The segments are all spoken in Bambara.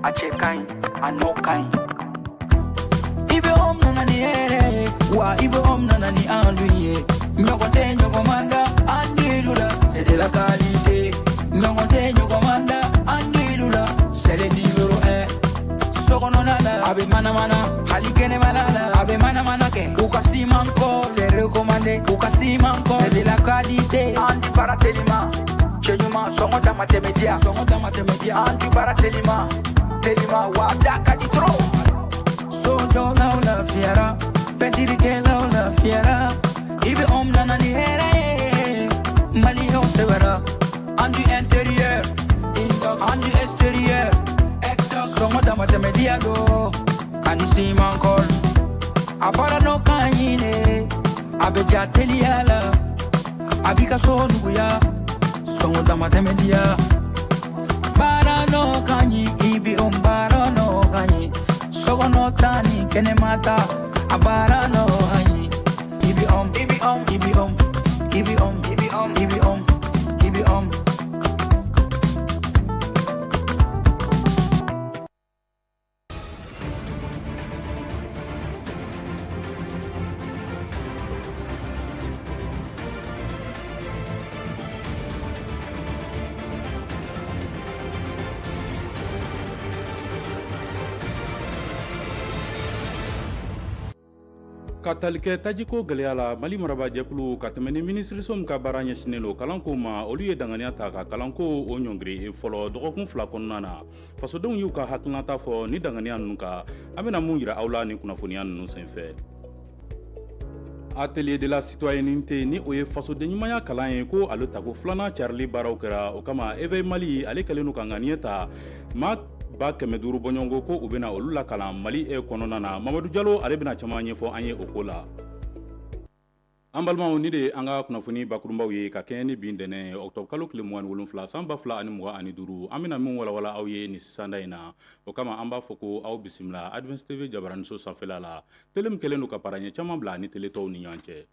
a cɛ ka ɲi a nɔ ka ɲi. I bɛ om nana ni hɛrɛ ye wa I bɛ om nana ni an dun ye. Ɲɔgɔn tɛ ɲɔgɔn man da an dilu la c'est de la qualité. Ɲɔgɔn tɛ ɲɔgɔn man da an dilu la c'est le numéro 1. Sokɔnɔna la a bɛ manamana hali kɛnɛmana la a bɛ manamana kɛ. U ka siman kɔ c'est recommandé u ka siman kɔ c'est de la qualité. An di baara telima cɛ ɲuman sɔngɔ dama tɛmɛ diya sɔngɔ dama tɛmɛ diya. An di baara telima telima wa da ka di trop. Sojɔlaw lafiyara pɛntirikɛlaw lafiyara I bɛ om nana ni hɛrɛ ye maliyɛnw sɛbɛra. An du intérieur an du extérieur sɔngɔ dama tɛmɛ diya do ani siman kɔl. A baara n'o ka ɲi ne a bɛ ja teliya la a b'i ka so nuguya sɔngɔ dama tɛmɛ diya. Baara n'o ka ɲi I bɛ om baara n'o ka ɲi sokɔnɔ ta ni kɛnɛma ta a baara n'o ka ɲi I bɛ om I bɛ om I bɛ om I bɛ om I bɛ om I bɛ om I bɛ om. Ka tali kɛ tajiko gɛlɛya la Mali marabaa jɛkulu ka tɛmɛ ni minisiriso min ka baara ɲɛsinnen don kalanko ma olu ye danganiya ta ka kalanko o ɲɔngiri fɔlɔ dɔgɔkun 2 kɔnɔna na. Fasodenw y'u ka hakilinata fɔ ni danganiya ninnu kan an bɛna mun yira aw la ni kunnafoniya ninnu senfɛ. Atelier de la citoyenneté ni o ye fasoden ɲumanya kalan ye ko ale tako 2nan carili baaraw kɛra o kama Éveil Mali ale kɛlen don ka ŋaniya ta maa ba 500 bɔɲɔgɔnko ko u bɛna olu la kalan Mali kɔnɔna na. Mamadou Diallo ale bɛna caman ɲɛfɔ an ye o ko la. An balimaw ni de an ka kunnafoni bakurunbaw ye ka kɛɲɛ ni bi ntɛnɛn octobre kalo tile 27 san 2025 an bɛna min walawala aw ye ni sisanda in na o kama an b'a fɔ ko aw bisimila Advance TV jabaraniso sanfɛla la tele min kɛlen don ka paraɲɛ caman bila ni tele tɔw ni ɲɔgɔn cɛ.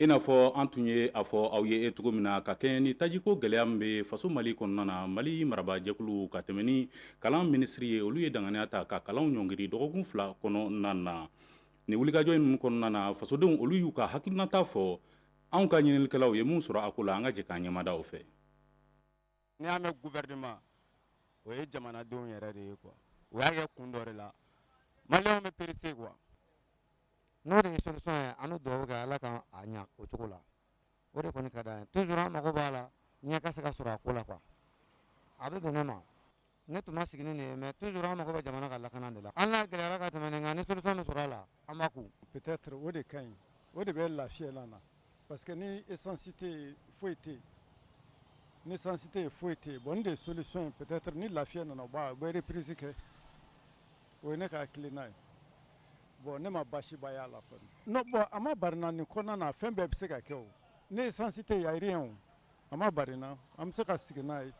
I n'a fɔ an tun ye a fɔ aw ye cogo min na ka kɛɲɛ ni tajiko gɛlɛya min bɛ faso Mali kɔnɔna na Mali marabaa jɛkulu ka tɛmɛ ni kalan minisiri ye olu ye danganiya ta ka kalanw ɲɔngiri dɔgɔkun 2 kɔnɔna na. Ni wulikajɔ in kɔnɔna na fasodenw olu y'u ka hakilinata fɔ anw ka ɲininikɛlaw ye mun sɔrɔ a ko la an ka jɛ k'an ɲɛmada o fɛ. Ni y'a mɛn gouvernement o ye jamanadenw yɛrɛ de ye quoi o y'a kɛ kun dɔ de la maliyɛnw bɛ pressé quoi. N'o de ye solution ye an bɛ dugawu kɛ ala ka a ɲa o cogo la o de kɔni ka d'an ye toujours an mago b'a la ɲɛ ka se ka sɔrɔ a ko la quoi a bɛ bɛn ne ma ne tun ma sigi ni nin ye mais toujours an mago bɛ jamana ka lakana de la an n'a gɛlɛyara ka tɛmɛ nin kan ni solution bɛ sɔrɔ a la an b'a kun. Peut-être o de ka ɲi o de bɛ lafiya la na parce que ni essence tɛ foyi tɛ yen ni essence tɛ yen foyi tɛ yen bon nin de ye solution ye peut-être ni lafiya nana u bɛ reprise kɛ o ye ne ka hakilina ye. Bon ne ma basi ba y'a la kɔni non bon a ma bari na nin kɔnɔna na fɛn bɛɛ bɛ se ka kɛ o ni essence tɛ yen y a rien o a ma bari na an bɛ se ka sigi n'a ye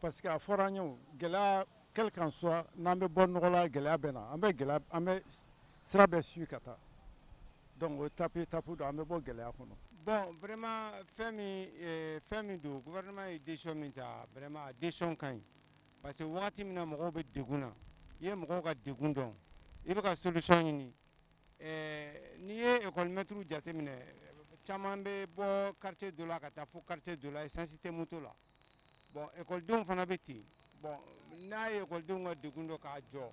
parce que a fɔra an ye o gɛlɛya quel qu'en soit n'an bɛ bɔ nɔgɔ la gɛlɛya bɛ na an bɛ sira bɛɛ suit ka taa donc o étape don an bɛ bɔ gɛlɛya kɔnɔ. Bon vraiment fɛn min don gouvernement ye décision min ta vraiment a décision ka ɲi parce que wagati min na mɔgɔw bɛ degun na i ye mɔgɔw ka degun dɔn i bɛ ka solution ɲini n'i ye école maître jateminɛ caman bɛ bɔ quartier dɔ la ka taa fo quartier dɔ la essence tɛ moto la bon écoledenw fana bɛ ten bon n'a ye écoledenw ka degun dɔ k'a jɔ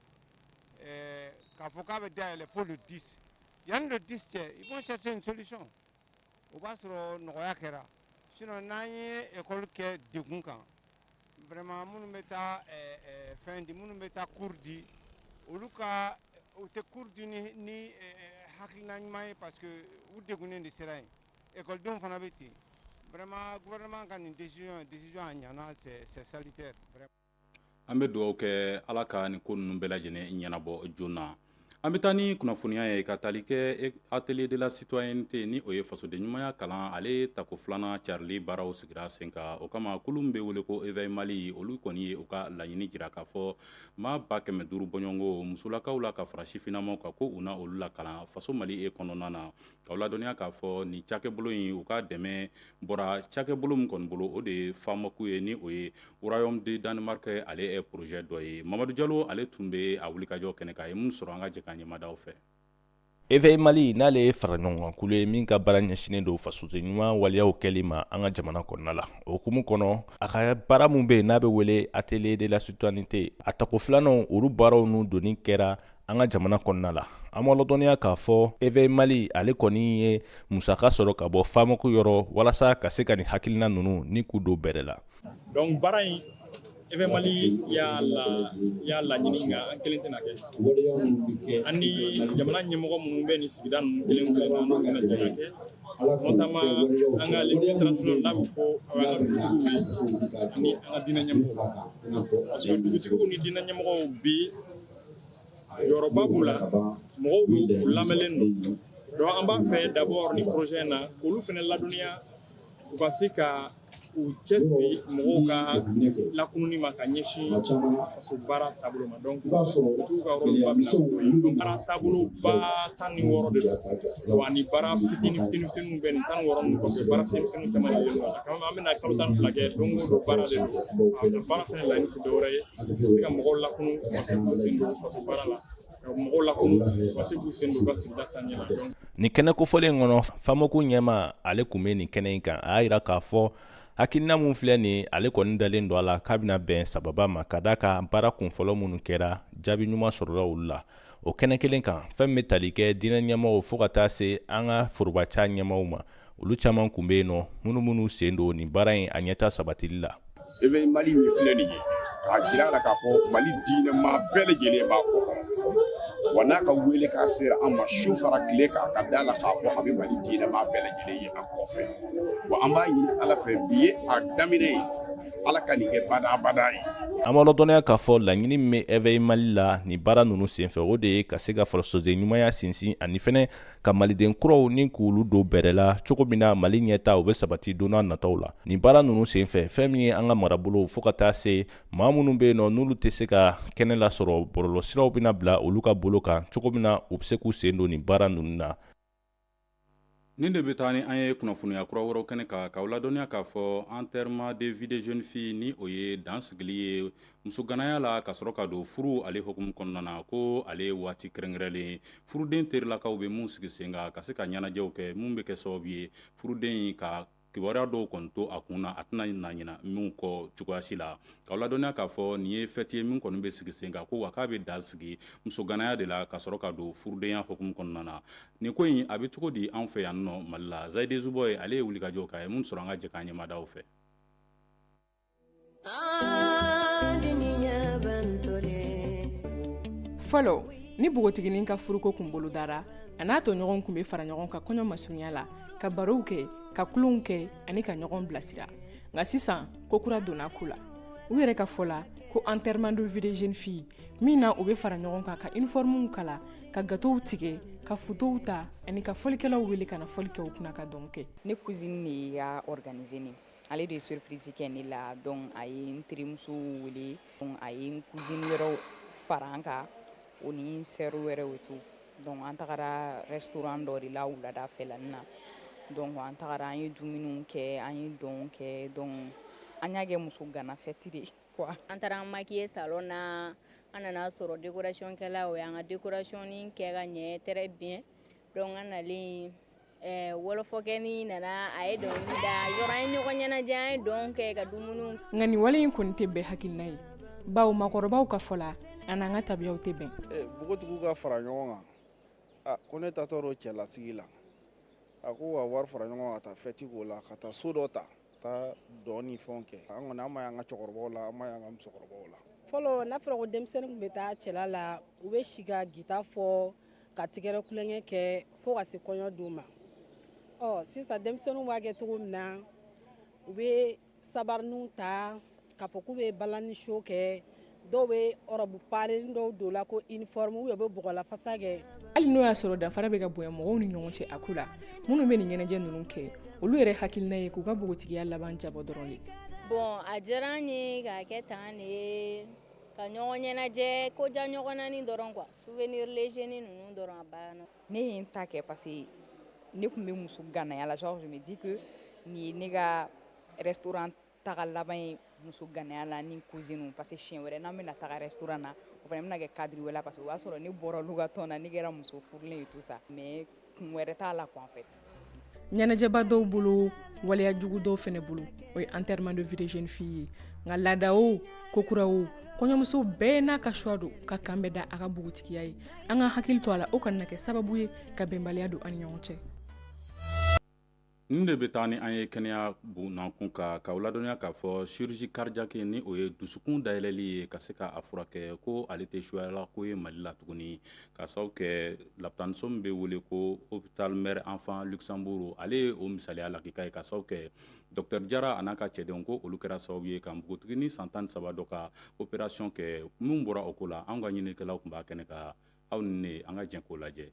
k'a fɔ k'a bɛ dayɛlɛ fo le 10 yanni le 10 cɛ ils vont chercher une solution o b'a sɔrɔ nɔgɔya kɛra sinon n'an ye école kɛ degun kan vraiment minnu bɛ taa fɛn di minnu bɛ taa cours di olu ka o tɛ cours di ni hakilina ɲuman ye parce que u degunnen de sera yen écoledenw fana bɛ ten vraiment gouvernement ka nin décision a ɲana c'est salutaire vraiment. An bɛ dugawu kɛ ala ka nin ko ninnu bɛɛ lajɛlen ɲɛnabɔ joona. An bɛ taa ni kunnafoniya ye ka tali kɛ atelier de la citoyenneté ni o ye fasoden ɲumanya kalan ale tako filanan carili baaraw sigira sen kan o kama kulu min bɛ wele ko éveil Mali olu kɔni ye u ka laɲini jira k'a fɔ maa 500 bɔɲɔgɔnko musolakaw la ka fara sifinnamaw kan ko u na olu la kalan faso Mali kɔnɔna na k'aw ladɔnniya k'a fɔ nin cakɛbolo in u ka dɛmɛ bɔra cakɛbolo min kɔni bolo o de ye FAMOCO ye ni o ye Royaume de Danemark ale projet dɔ ye Mamadu Jalo ale tun bɛ a wulikajɔ kɛnɛ kan a ye mun sɔrɔ an ka jɛ ka ɲɛmadaw fɛ. éveil Mali n'ale ye fara ɲɔgɔn kulu ye min ka baara ɲɛsinnen don fasoden ɲuman waliyaw kɛli ma an ka jamana kɔnɔna la o hukumu kɔnɔ a ka baara mun bɛ yen n'a bɛ wele atelier de la citoyenneté a tako filanan olu baaraw n'u donni kɛra an ka jamana kɔnɔna la an ma ladɔnniya k'a fɔ éveil Mali ale kɔni ye musaka sɔrɔ ka bɔ FAMOCO yɔrɔ walasa ka se ka nin hakilina ninnu ni k'u don bɛrɛ la. Donc baara in éveil Mali y'a laɲini nka an kelen tɛna kɛ an ni jamana ɲɛmɔgɔ minnu bɛ nin sigida ninnu kelen na an bɛna jɛ kɛ notamment an ka ligne international n'a bɛ fɔ an ka dugutigiw ye ani an ka diinɛ ɲɛmɔgɔw parce que dugutigiw ni diinɛ ɲɛmɔgɔw bi yɔrɔba b'u la mɔgɔw don u lamɛnlen don donc an b'a fɛ d'abord ni projet in na olu fana ladɔnniya u ka se ka u cɛsiri mɔgɔw ka lakununi ma ka ɲɛsin faso baara taabolo ma donc dugutigiw ka rôle ba bɛna donc baara taabolo ba 16 de don wa ni baara fitininw bɛ nin 16 ninnu kɔfɛ baara fitininw caman de don a kama an bɛna kalo 12 kɛ donc baara de don baara fɛnɛ laɲini tɛ dɔwɛrɛ ye ka se ka mɔgɔw lakunu ka se k'u sen don faso baara la mɔgɔw lakunu ka se k'u sen don ka sigida taa ɲɛ la. Nin kɛnɛ kofɔlen kɔnɔ FAMOCO ɲɛma ale kun bɛ nin kɛnɛ in kan a y'a jira k'a fɔ hakilina mun filɛ nin ale kɔni dalen don a la k'a bɛna bɛn sababa ma ka d'a ka baara kunfɔlɔ minnu kɛra jaabi ɲuman sɔrɔla olu la o kɛnɛ kelen kan fɛn bɛ tali kɛ diinɛ ɲɛmɔgɔw fo ka taa se an ka forobaca ɲɛmɔgɔw ma olu caman kun bɛ yen nɔ minnu sen don nin baara in a ɲɛta sabatili la. éveil Mali min filɛ nin ye k'a jira a la k'a fɔ Mali diinɛma bɛɛ lajɛlen b'a kɔ wa n'a ka wele k'a sera an ma su fara tile kan ka da la k'a fɔ a bɛ Mali diinɛma bɛɛ lajɛlen ye an kɔfɛ wa an b'a ɲini Ala fɛ bi ye a daminɛ ye Ala ka nin kɛ badabada ye. An ma ladɔnniya k'a fɔ laɲini min bɛ éveil Mali la nin baara ninnu senfɛ o de ye ka se ka fasoden ɲumanya sinsin ani fɛnɛ ka maliden kuraw ni k'olu don bɛrɛ la cogo min na Mali ɲɛta o bɛ sabati don n'a nataw la nin baara ninnu senfɛ fɛn min ye an ka marabolo fo ka taa se maa minnu bɛ yen nɔ n'olu tɛ se ka kɛnɛ lasɔrɔ bɔlɔlɔsiraw bɛna bila olu ka bolo kan cogo min na u bɛ se k'u sen don nin baara ninnu na. Nin de bɛ taa ni an ye kunnafoniya kura wɛrɛw kɛnɛ kan k'aw ladɔnniya k'a fɔ enterrement de vie de jeune fille ni o ye dansigili ye musoganaya la ka sɔrɔ ka don furu ale hukumu kɔnɔna na ko ale ye waati kɛrɛnkɛrɛnlen furuden terilakaw bɛ mun sigi sen kan ka se ka ɲɛnajɛw kɛ mun bɛ kɛ sababu ye furuden in ka kibaruya dɔw kɔni to a kun na a tɛna na ɲina min kɔ cogoya si la k'aw ladɔnniya k'a fɔ nin ye fɛti ye min kɔni bɛ sigi sen kan ko wa k'a bɛ dan sigi musoganaya de la ka sɔrɔ ka don furudenya hukumu kɔnɔna na nin ko in a bɛ cogo di an fɛ yan nɔ Mali la Zayide Zuboy ale ye wulikajɔ k'a ye mun sɔrɔ an ka jɛ k'an ɲɛmadaw fɛ. Fɔlɔ ni bogotiginin ka furuko kun bolo dara a n'a tɔɲɔgɔnw kun bɛ fara ɲɔgɔn kan kɔɲɔ masurunya la ka barow kɛ ka kulonw kɛ ani ka ɲɔgɔn bilasira nka sisan ko kura donna ko la u yɛrɛ ka fɔ la ko enterrement de vie de jeune fille min na u bɛ fara ɲɔgɔn kan ka uniformew kala ka gâteaux tigɛ ka photos ta ani ka fɔlikɛlaw wele ka na fɔli kɛ u kunna ka dɔn kɛ. Ne cousine de y'a organisé ne ale de ye surprise kɛ ne la donc a ye n terimuso wele donc a ye n cousine wɛrɛw fara an kan o ni n sœur wɛrɛw et tout donc an tagara restaurant dɔ de la wulada fɛlanin na donc an tagara an ye dumuniw kɛ an ye dɔnw kɛ donc an y'a kɛ muso gana fête de quoi. An taara an maquiller salon na an nana sɔrɔ décoration kɛla o y'an ka décoration kɛ ka ɲɛ très bien donc an nalen wolofɔkɛni nana a ye dɔnkili da yɔrɔ an ye ɲɔgɔn ɲɛnajɛ an ye dɔn kɛ ka dumuni. Nka nin wale in kɔni tɛ bɛɛ hakilina ye bawo makɔrɔbaw ka fɔ la an n'an ka tabiyaw tɛ bɛn. Bogotigiw ka fara ɲɔgɔn kan ko ne tatɔ o cɛlasigi la a ko ka wari fara ɲɔgɔn kan ka taa fɛti k'o la ka taa so dɔ ta taa dɔn ni fɛnw kɛ an kɔni an ma y'an ka cɛkɔrɔbaw la an ma y'an ka musokɔrɔbaw la. Fɔlɔ n'a fɔra ko denmisɛnnin tun bɛ taa cɛla la u bɛ si ka gita fɔ ka tigɛrɛ kulonkɛ kɛ fo ka se kɔɲɔ don ma sisan denmisɛnninw b'a kɛ cogo min na u bɛ sabariniw ta k'a fɔ k'u bɛ balani show kɛ dɔw bɛ ɔrɔbu palen dɔw don la ko uniforme u bɛ bɔgɔla fasa kɛ. hali n'o y'a sɔrɔ danfara bɛ ka bonya mɔgɔw ni ɲɔgɔn cɛ a ko la minnu bɛ nin ɲɛnajɛ ninnu kɛ olu yɛrɛ hakilina ye k'u ka bogotigiya laban jabɔ dɔrɔn de. bon a diyara an ye k'a kɛ tan de ye ka ɲɔgɔn ɲɛnajɛ ko ja ɲɔgɔnnaani dɔrɔn quoi souvenir léger ninnu dɔrɔn a banna. Ne ye n ta kɛ parce que ne tun bɛ muso ganaya la genre je me dis que nin ye ne ka restaurant taga laban ye muso ganaya la ni cousine parce que siɲɛ wɛrɛ n'an bɛna taga restaurant na o fana bɛna kɛ cadre wɛrɛ la parce que o b'a sɔrɔ ne bɔra olu ka tɔn na ne kɛra muso furulen ye tout ça mais kun wɛrɛ t'a la quoi en fait. ɲɛnajɛba dɔw bolo waleya jugu dɔw fɛnɛ bolo o ye enterrement de vie de jeune fille ye nka laada o kokura o kɔɲɔmuso bɛɛ n'a ka choix don ka kan bɛ da a ka bogotigiya ye an ka hakili to a la o kana na kɛ sababu ye ka bɛnbaliya don an ni ɲɔgɔn cɛ. nin de bɛ taa ni an ye kɛnɛya bunankun ka k'aw ladɔnya k'a fɔ chirurgie cardiaque ni o ye dusukun dayɛlɛli ye ka se k'a furakɛ ko ale tɛ suyala ko ye mali la tuguni ka sababu kɛ lapitaniso min bɛ wele ko hôpital mère enfant luxembourg ale ye o misaliya lakika ye ka sababu kɛ docteur jara a n'a ka cɛdenw ko olu kɛra sababu ye ka npogotigi ni san 13 dɔ ka opération kɛ min bɔra o ko la an ka ɲinikɛlaw tun b'a kɛnɛ ka aw ni ne an ka jɛn k'o lajɛ.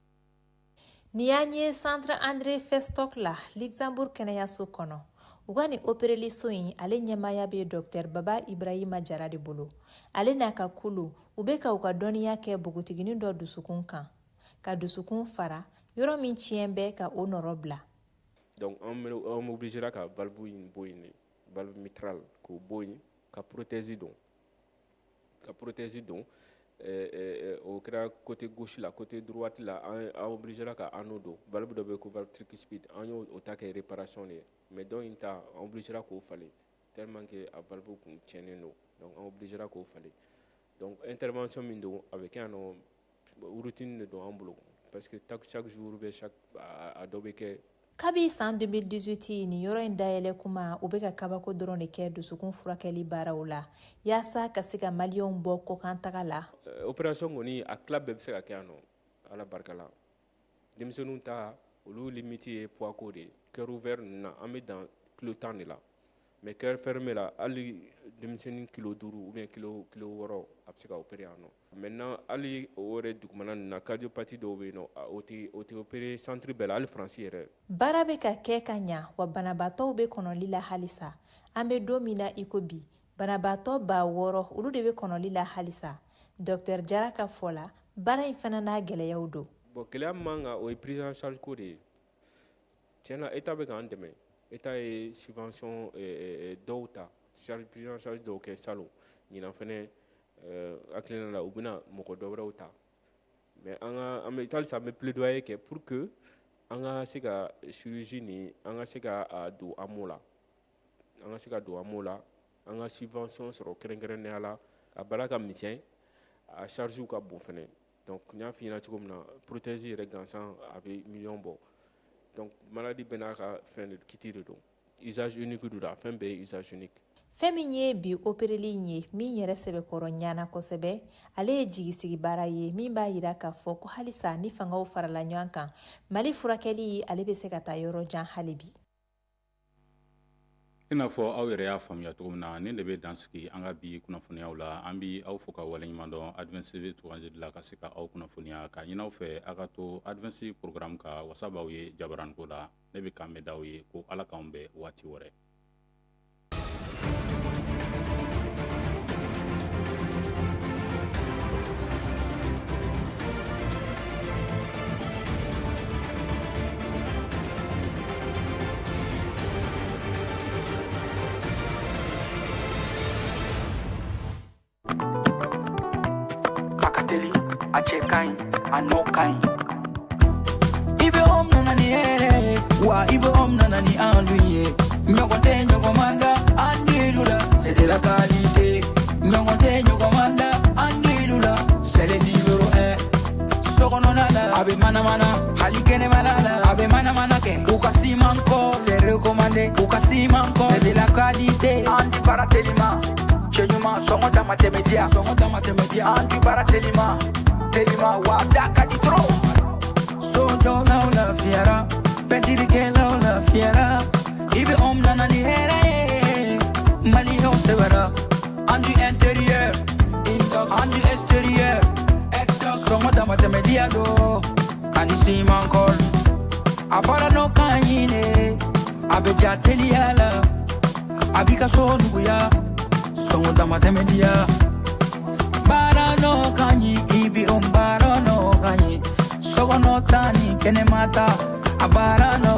Ni y'an ye centre André Festock la Luxembourg kɛnɛyaso kɔnɔ u ka nin opereli so in ale ɲɛmaaya bɛ Dr Baba Ibrahima Jara de bolo ale n'a ka kulu u bɛ ka u ka dɔnniya kɛ bogotigini dɔ dusukun kan ka dusukun fara yɔrɔ min tiɲɛ bɛ ka o nɔrɔ bila. Donc on obligera ka valve in bɔ yen valve mitral k'o bɔ yen ka prothèse don au côté gauche la côté droite la on obligera ka anneau don valve dɔ bɛ ko valve tricuspide an y'o ta kɛ réparation de mais donc in ta on obligera k'o falen tellement que a valve kun tiɲɛnen don donc on obligera k'o falen donc intervention min don a bɛ kɛ yan nɔ routine de don an bolo parce que chaque jour bɛ a dɔ bɛ kɛ. Kabi san 2018 ni yɔrɔ in dayɛlɛ kuma u bɛ ka kabako dɔrɔn de kɛ dusukun furakɛli baaraw la yaasa ka se ka maliyɛnw bɔ kɔkan taga la. Opération kɔni a tila bɛɛ bɛ se ka kɛ yan nɔ ala barika la denmisɛnninw ta olu limite ye poids ko de ye cœur ouvert ninnu na an bɛ dan kilo 10 de la mais cœur fermé la hali denmisɛnnin kilo 5 ou bien kilo 6 a bɛ se ka opérer yan nɔ. Maintenant hali o yɛrɛ dugumana ninnu na cardiopathie dɔw bɛ yen nɔ o tɛ opérer centre bɛɛ la hali France yɛrɛ. Baara bɛ ka kɛ ka ɲa wa banabaatɔw bɛ kɔnɔli la halisa an bɛ don min na i ko bi banabaatɔ 6,000 olu de bɛ kɔnɔli la halisa Dr Jara ka fɔ la baara in fana n'a gɛlɛyaw don. Bon gɛlɛya min kan o ye prise en charge ko de ye tiɲɛna état bɛ k'an dɛmɛ état ye subvention dɔw ta prise en charge dɔw kɛ salon ɲinan fɛnɛ hakilina la u bɛna mɔgɔ dɔ wɛrɛw ta mais an bɛ halisa an bɛ plaidoyer kɛ pour que an ka se ka chirurgie nin an ka se ka don AMO la an ka subvention sɔrɔ kɛrɛnkɛrɛnnenya la a baara ka misɛn a charge ka bon fɛnɛ donc n y'a f'i ɲɛna cogo min na prothèse yɛrɛ gansan a bɛ million bɔ donc maladie bɛɛ n'a ka fɛn de kiti de don usage unique don fɛn bɛɛ ye usage unique. Fɛn min ye bi opereli in ye min yɛrɛ sɛbɛkɔrɔ ɲana kosɛbɛ ale ye jigisigi baara ye min b'a yira k'a fɔ ko halisa ni fangaw farala ɲɔgɔn kan Mali furakɛli ale bɛ se ka taa yɔrɔ jan hali bi. I n'a fɔ aw yɛrɛ y'a faamuya cogo min na nin de bɛ dansigi an ka bi kunnafoniyaw la an bɛ aw fo ka waleɲuman dɔn Adventiste Troisième la ka se ka aw kunnafoniya ka ɲini aw fɛ a ka to Adventiste programme ka wasa b'aw ye jabaranko la ne bɛ kan bɛ d'aw ye ko Ala k'anw bɛn waati wɛrɛ. A cɛ kaɲi a nɔ kaɲi i bɛ om nana ni hɛrɛ wa i bɛ om nana ni an dun ye ɲɔgɔn tɛ ɲɔgɔn man da an dilu la c'est de la qualité ɲɔgɔn tɛ ɲɔgɔn man da an dilu la c'est le numéro 1 sokɔnɔna la a bɛ manamana hali kɛnɛmana la a bɛ manamana kɛ u ka siman kɔ c'est recommandé u ka siman kɔ c'est de la qualité an di baara telima cɛ ɲuman sɔngɔ dama tɛmɛ diya an di baara telima Telima wada kaditro Sojo la fiera Pentiri ke la fiera Ibe nana ni here Mali ho severa Andu intérieur matemedia do anisi mankol abara no kanyine abeja teliala abika so nuguya songo da matemedia bara no kanyi ibi ombara no kanyi sogo no tani kene mata abara no